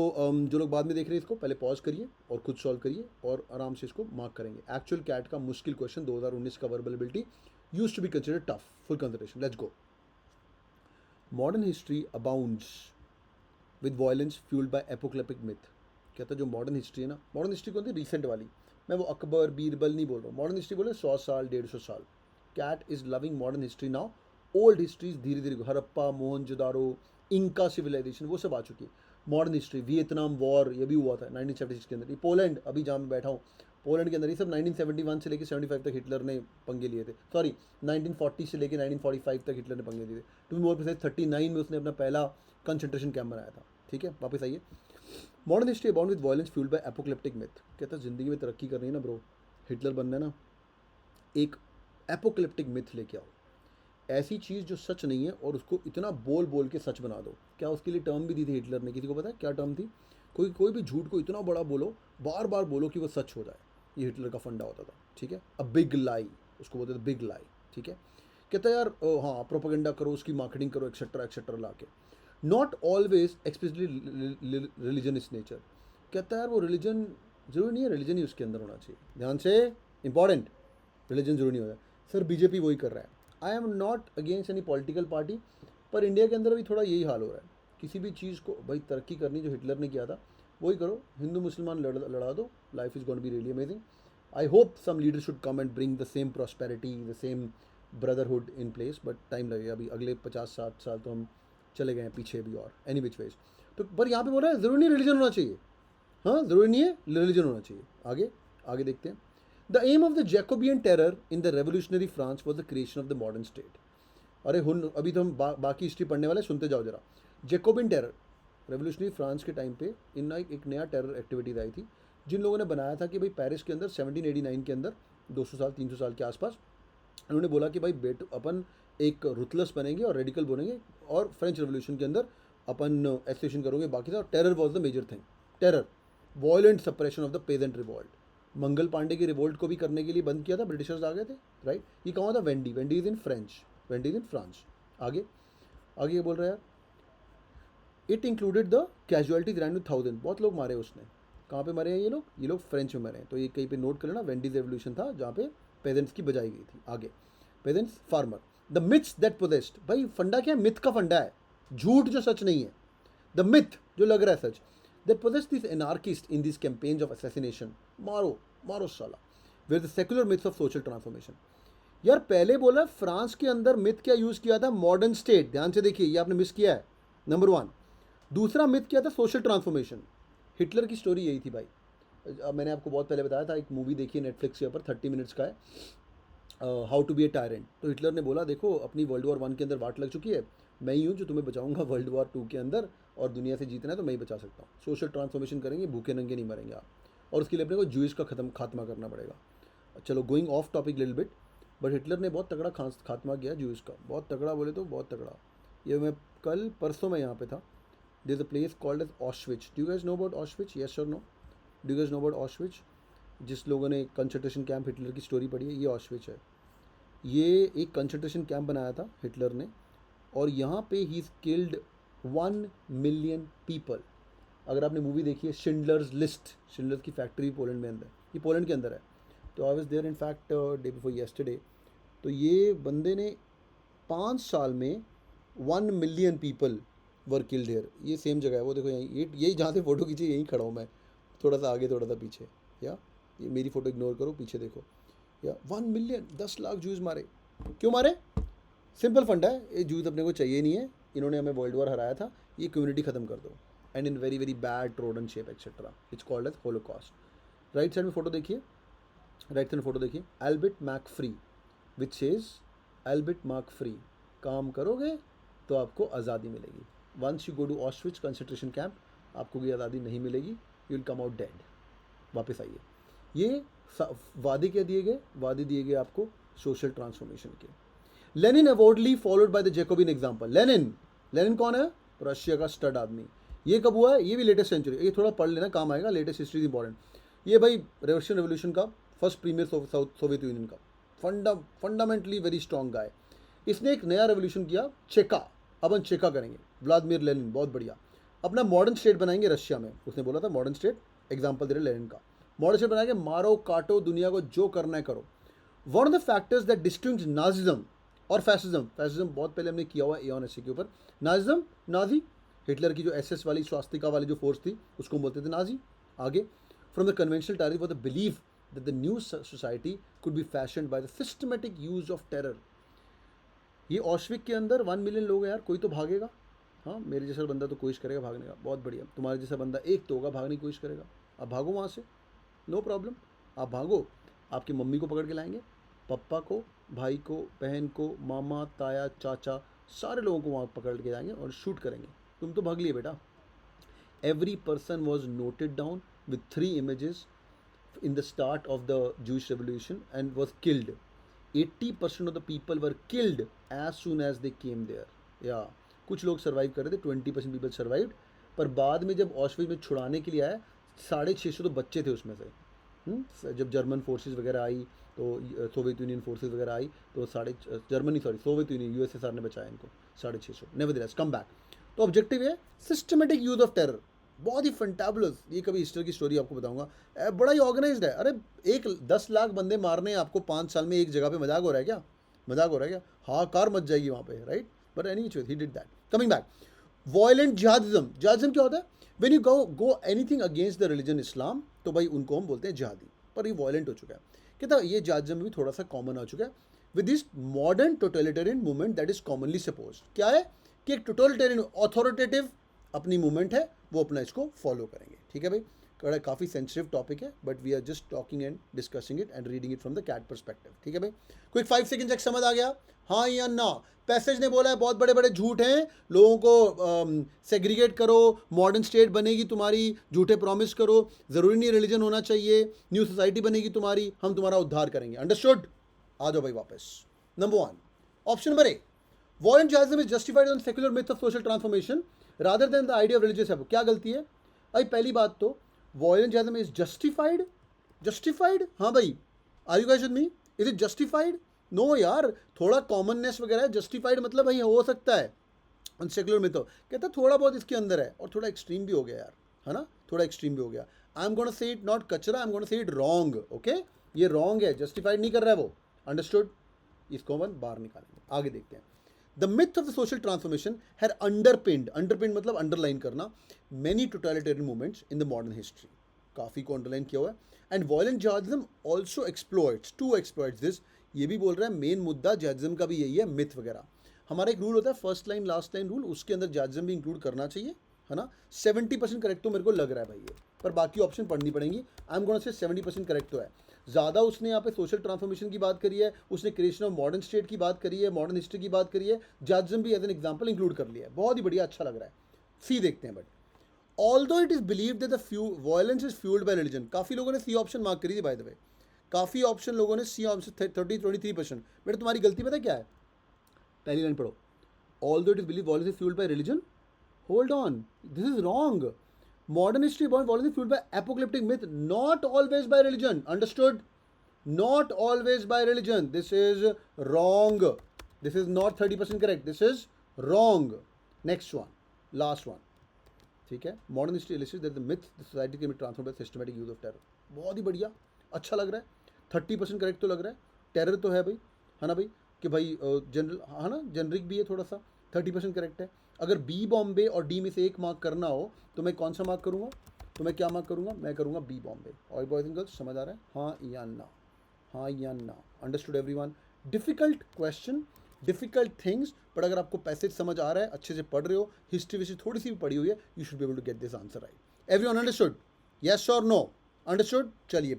तो जो लोग बाद में देख रहे हैं इसको पहले पॉज करिए और खुद सॉल्व करिए और आराम से इसको मार्क करेंगे। एक्चुअल कैट का मुश्किल क्वेश्चन 2019 का verbal ability used to be considered tough. Full concentration, let's go. Modern history abounds with violence fuelled by apocalyptic myth. कहता है जो मॉडर्न हिस्ट्री है ना, मॉडर्न हिस्ट्री कौन थी, रिसेंट वाली। मैं वो अकबर बीरबल नहीं बोल रहा हूँ, मॉडर्न हिस्ट्री बोले 100 साल 150 साल। CAT is loving modern history now. Old histories धीरे धीरे हड़प्पा मोहनजोदारो इंका सिविलाइजेशन वो सब आ चुकी है। मॉडर्न हिस्ट्री वियतनाम वॉर ये भी हुआ था 1976 के अंदर। ये पोलैंड अभी जहाँ मैं बैठा हूँ पोलैंड के अंदर ये सब 1971 से लेकर 75 तक हिटलर ने पंगे लिए थे। सॉरी 1940 से लेकर 1945 तक हिटलर ने पंगे लिए थे। टू बी मोर प्रिसाइज 39 में उसने अपना पहला कंसंट्रेशन कैंप बनाया था। ठीक है, वापस आइए। Modern history abound with violence fuelled by apocalyptic myth. कहता है जिंदगी में तरक्की करनी है ना ब्रो, हिटलर बनना है ना, एक एपोक्लिप्टिक मिथ लेके आओ। ऐसी चीज़ जो सच नहीं है और उसको इतना बोल बोल के सच बना दो। क्या उसके लिए टर्म भी दी थी हिटलर ने, किसी को पता है क्या टर्म थी? कोई कोई भी झूठ को इतना बड़ा बोलो, बार बार बोलो कि वो सच हो जाए। ये हिटलर का फंडा होता था। ठीक है, अ बिग लाई उसको बोलते थे, बिग लाई। ठीक है, कहता है यार हाँ प्रोपेगेंडा करो, उसकी मार्केटिंग करो एक्सेट्रा एक्सेट्रा ला के। Not always explicitly religion is nature. कहता है यार वो रिलीजन जरूरी नहीं है, रिलीजन ही उसके अंदर होना चाहिए। ध्यान से, इंपॉर्टेंट, रिलीजन जरूरी नहीं होता। सर बीजेपी वही कर रहा है। I am not against any political party, पर इंडिया के अंदर भी थोड़ा यही हाल हो रहा है। किसी भी चीज़ को भाई तरक्की करनी जो हिटलर ने किया था वही करो, हिंदू मुसलमान लड़ा दो, life is going to be really amazing. I hope some leader should come and bring the same prosperity the same brotherhood in place, but time लगेगा। अभी अगले 50-60 साल तो हम चले गए हैं पीछे भी और एनी विच वेज। तो पर यहाँ पे बोल रहा है ज़रूरी नहीं रिलीजन होना चाहिए। हाँ ज़रूरी नहीं है रिलीजन होना चाहिए। आगे आगे देखते हैं। The aim of the Jacobin terror in the revolutionary France was the creation of the modern state. अरे अभी तो हम बाकी हिस्ट्री पढ़ने वाले, सुनते जाओ जरा। जैकोबियन टेरर रेवोल्यूशनरी फ्रांस के टाइम पे इन एक नया टेरर एक्टिविटीज आई थी जिन लोगों ने बनाया था कि भाई पेरिस के अंदर 1789 के अंदर 200 साल 300 साल के आसपास उन्होंने बोला कि भाई बेट अपन एक रुथलेस बनेंगे और रेडिकल बनेंगे और फ्रेंच रेवोल्यूशन के अंदर अपन एसोसिएशन करोगे बाकी था। Terror was the major thing. Terror violent suppression of the peasant revolt. Mangal Pandey की रिवोल्ट को भी करने के लिए बंद किया था, ब्रिटिशर्स आ गए थे। राइट, ये कहाँ था? Wendy. Wendy is in French, Wendy is in France. आगे आगे ये बोल रहा है यार it included the casualties around 1000। बहुत लोग मारे उसने। कहाँ पे मरे हैं ये लोग फ्रेंच में मरे हैं। तो ये कहीं पे नोट कर लेना, वेंडीज रेवोल्यूशन था जहाँ पे पेजेंट्स की बजाई गई थी। आगे pageants farmer. The myths that possessed. भाई फंडा क्या है? मिथ का फंडा है, झूठ जो सच नहीं है। द मिथ जो लग रहा है सच, that possessed this anarchist in this campaigns of assassination. मारो मारो साला। Where the secular myths of social transformation. यार पहले बोला फ्रांस के अंदर मिथ क्या यूज किया था? Modern state. ध्यान से देखिए, ये आपने मिस किया है, नंबर 1। दूसरा मिथ क्या था? Social transformation. हिटलर की स्टोरी यही थी भाई। मैंने आपको बहुत पहले बताया था, एक मूवी देखी नेटफ्लिक्स के ऊपर 30 मिनट्स का है, how to be a tyrant. तो हिटलर ने बोला देखो अपनी वर्ल्ड वॉर 1 के अंदर वाट लग चुकी है, मैं ही हूँ जो तुम्हें बचाऊंगा वर्ल्ड वॉर 2 के अंदर, और दुनिया से जीतना है तो मैं ही बचा सकता हूँ। सोशल ट्रांसफॉर्मेशन करेंगे, भूखे नंगे नहीं मरेंगे आप, और उसके लिए अपने को जूइश का खात्मा करना पड़ेगा। चलो going of topic little bit, but Hitler ने बहुत तगड़ा खात्मा किया जूइश का, बहुत तगड़ा बोले तो बहुत तगड़ा। ये मैं कल परसों में यहाँ पे था। There is a place called as ऑश्विच। Do you guys know about ऑश्विच? यस और no? Do you guys know about ऑश्विच? जिस लोगों ने कंसंट्रेशन कैंप हिटलर की स्टोरी पढ़ी है, ये ऑश्विच है। ये एक कंसंट्रेशन कैंप बनाया था हिटलर ने, और यहाँ पे ही इज़ किल्ड 1 मिलियन पीपल। अगर आपने मूवी देखी है शिंडलर्स लिस्ट, शिंडलर्स की फैक्ट्री पोलैंड में अंदर, ये पोलैंड के अंदर है। तो I was there in fact day before yesterday. तो ये बंदे ने 5 साल में 1 million people were killed here. ये सेम जगह है, वो देखो यहीं, यही जहाँ से फ़ोटो खींची यहीं खड़ा हूँ मैं, थोड़ा सा आगे थोड़ा सा पीछे। या ये मेरी फ़ोटो इग्नोर करो, पीछे देखो। या 1 मिलियन, 10 लाख जूस मारे। क्यों मारे? सिंपल फंडा है, ये जूस अपने को चाहिए नहीं है, इन्होंने हमें वर्ल्ड वॉर हराया था, ये कम्युनिटी खत्म कर दो, and in very very bad trodden shape etcetera, it's called as Holocaust. Right side में फोटो देखिए, राइट साइड में फोटो देखिए, एल्बर्ट मैक फ्री विच सेज एल्बर्ट मार्क फ्री, काम करोगे तो आपको आज़ादी मिलेगी। वंस यू गो टू ऑश्विच कंसंट्रेशन कैंप आपको कोई आज़ादी नहीं मिलेगी, you will come out dead. वापस आइए, ये वादे क्या दिए गए? वादे दिए गए आपको सोशल ट्रांसफॉर्मेशन के। Lenin avowedly followed by the Jacobin example. Lenin, Lenin कौन है? रशिया का स्टड आदमी। ये कब हुआ है? ये भी लेटेस्ट सेंचुरी, ये थोड़ा पढ़ लेना काम आएगा, लेटेस्ट हिस्ट्री इंपॉर्टेंट। ये भाई रशियन रेवोल्यूशन का फर्स्ट प्रीमियर सोवियत यूनियन का फंडामेंटली वेरी स्ट्रॉन्ग गाय। इसने एक नया रेवोल्यूशन किया, चेका। अब हम चेका करेंगे, व्लादिमीर लेनिन, बहुत बढ़िया। अपना मॉडर्न स्टेट बनाएंगे रशिया में, उसने बोला था मॉडर्न स्टेट, एग्जाम्पल दे रहे लेनिन का, मॉडर्न स्टेट बनाएंगे, मारो काटो दुनिया को, जो करना है करो। One of the factors that distinguish Nazism और फैसिज्म, फैसिज्म बहुत पहले हमने किया हुआ है एऑन एसए के ऊपर, नाजिज्म नाजी, हिटलर की जो एसएस वाली स्वास्तिका वाली जो फोर्स थी उसको बोलते थे नाजी। आगे, from the conventional target for the belief that the new society could be fashioned by the systematic use of terror. ये ऑश्विक के अंदर 1 मिलियन लोग हैं यार, कोई तो भागेगा, हाँ मेरे जैसा बंदा तो कोशिश करेगा भागने का, बहुत बढ़िया, तुम्हारे जैसा बंदा एक तो होगा भागने की कोशिश करेगा, आप भागो वहाँ से, नो प्रॉब्लम, आप भागो, आपकी मम्मी को पकड़ के लाएंगे, पापा को, भाई को, बहन को, मामा, ताया, चाचा, सारे लोगों को वहाँ पकड़ के जाएंगे और शूट करेंगे, तुम तो भाग लिए बेटा। Every person was noted down with 3 images in the start of the Jewish revolution and was killed. 80% of the people were killed as soon as they came there. या कुछ लोग सर्वाइव कर रहे थे, 20% पीपल सर्वाइव्ड, पर बाद में जब ऑश्विच में छुड़ाने के लिए आए 650 तो बच्चे थे उसमें से। जब जर्मन फोर्सेस वगैरह आई तो सोवियत यूनियन फोर्सेस वगैरह आई तो सोवियत यूनियन यूएसएसआर ने बचाया इनको 650। Nevertheless come back. तो ऑब्जेक्टिव है सिस्टमेटिक यूज ऑफ टेरर, बहुत ही फंटेबुलस, ये कभी हिस्ट्री की स्टोरी आपको बताऊंगा, बड़ा ही ऑर्गेनाइज्ड है। अरे 10 लाख बंदे मारने आपको 5 साल में एक जगह पे, मजाक हो रहा है क्या, मजाक हो रहा है क्या, हाँ कार मच जाएगी वहाँ पे, right, but any he did that. Coming back, violent jihadism, jihadism क्या होता है, when you go anything against the religion Islam, तो भाई उनको हम बोलते हैं जिहादी, पर ये वॉयलेंट हो चुका है। कहता ये जिहादिज्म में भी थोड़ा सा कॉमन हो चुका है with this modern totalitarian movement that is commonly suppose. क्या है कि एक टोटलिटेरियन ऑथोरिटेटिव अपनी मूवमेंट है, वो अपना इसको फॉलो करेंगे, ठीक है भाई। काफ़ी सेंसिटिव टॉपिक है, but we are just talking and discussing it and reading it from the CAT perspective, ठीक है भाई। क्विक 5 सेकंड चेक, समझ आ गया, हाँ या ना। पैसेज ने बोला है बहुत बड़े बड़े झूठ हैं, लोगों को सेग्रीगेट करो, मॉडर्न स्टेट बनेगी तुम्हारी, झूठे प्रॉमिस करो, ज़रूरी नहीं रिलीजन होना चाहिए, न्यू सोसाइटी बनेगी तुम्हारी, हम तुम्हारा उद्धार करेंगे, अंडरस्टूड। आ जाओ भाई वापस। Number 1, option number A, violent jihadism is justified on secular myth of social transformation rather than the idea of religious है। क्या गलती है भाई? पहली बात तो violent jihadism is justified, justified, हाँ भाई, are you guys with me, is it justified? No यार, थोड़ा कॉमननेस वगैरह है, जस्टिफाइड मतलब भाई हो सकता है सेक्युलर मिथ हो, कहता थोड़ा बहुत इसके अंदर है, और थोड़ा एक्सट्रीम भी हो गया यार, है ना, थोड़ा एक्सट्रीम भी हो गया। I am gonna say it not कचरा, I am gonna say it wrong, okay, ये रॉन्ग है, जस्टिफाइड नहीं कर रहा है वो, अंडरस्टूड। इसको हम बाहर निकालेंगे, आगे देखते हैं। The myth of the social transformation had underpinned मतलब अंडरलाइन करना, many totalitarian movements in the modern history, काफ़ी को अंडरलाइन किया हुआ है। And violent जिहादिज्म also exploits this, ये भी बोल रहा है मेन मुद्दा जिहादिज्म का भी यही है, मिथ वगैरह। हमारा एक रूल होता है first line last line rule, उसके अंदर जिहादिज्म भी इंक्लूड करना चाहिए, है ना। 70% करेक्ट तो मेरे को लग रहा है भाई ये, पर बाकी ऑप्शन पढ़नी पड़ेंगी। आई एम गोना से 70% करेक्ट तो है। ज़्यादा उसने यहाँ पे सोशल ट्रांसफॉर्मेशन की बात करी है, उसने क्रिएशन ऑफ मॉडर्न स्टेट की बात करी है, मॉडर्न हिस्ट्री की बात करी है, जिहादिज्म भी एज एन एग्जाम्पल इंक्लूड कर लिया है, बहुत ही बढ़िया, अच्छा लग रहा है। सी देखते हैं। But although it is believe that the violence is fuelled bye religion, काफ़ी लोगों ने सी ऑप्शन मार्क करी थी बाय द वे, काफ़ी ऑप्शन लोगों ने सी ऑप्शन 23%। बेटा तुम्हारी गलती पता क्या है, पहली लाइन पढ़ो, although it is believe violence is fuelled bye religion, hold on, this is wrong. Modern history about violence is fueled by apocalyptic myth, not always by religion. Understood? Not always by religion. This is wrong. This is not 30% correct. This is wrong. Next one. Last one. ठीक है, modern history analyses that the myth the society can be transformed by systematic use of terror, बहुत ही बढ़िया, अच्छा लग रहा है। 30% correct तो लग रहा है, टेरर तो है भाई, है ना भाई, कि भाई जनरल, है ना, जेनरिक भी है थोड़ा सा, 30% करेक्ट है। अगर बी बॉम्बे और डी में से एक मार्क करना हो तो मैं कौन सा मार्क करूँगा, तो मैं क्या मार्क करूँगा, मैं करूँगा बी बॉम्बे। और बॉयज एंड गर्ल्स समझ आ रहा है, हाँ या ना, हाँ या ना, understood everyone. Difficult question, difficult things, but अगर आपको पैसेज समझ आ रहा है, अच्छे से पढ़ रहे हो, हिस्ट्री विस्ट्री थोड़ी सी भी पढ़ी हुई है, you should be able to get this answer right. Everyone understood? Yes और नो? अंडरस्टूड? चलिए।